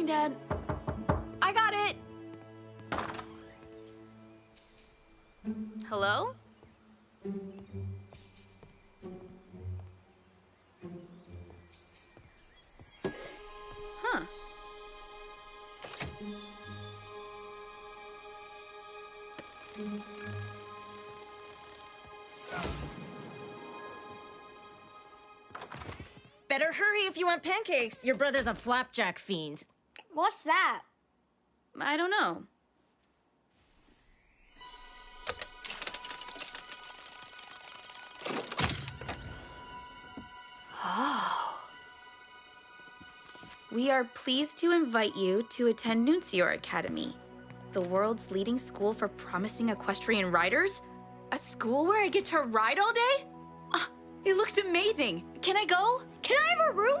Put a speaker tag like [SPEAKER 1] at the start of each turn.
[SPEAKER 1] Dad. I got it. Hello? Huh.
[SPEAKER 2] Better hurry if you want pancakes. Your brother's a flapjack fiend.
[SPEAKER 3] What's that?
[SPEAKER 1] I don't know. Oh. We are pleased to invite you to attend Nuncio Academy, the world's leading school for promising equestrian riders. A school where I get to ride all day? It looks amazing. Can I go?
[SPEAKER 3] Can I have a room?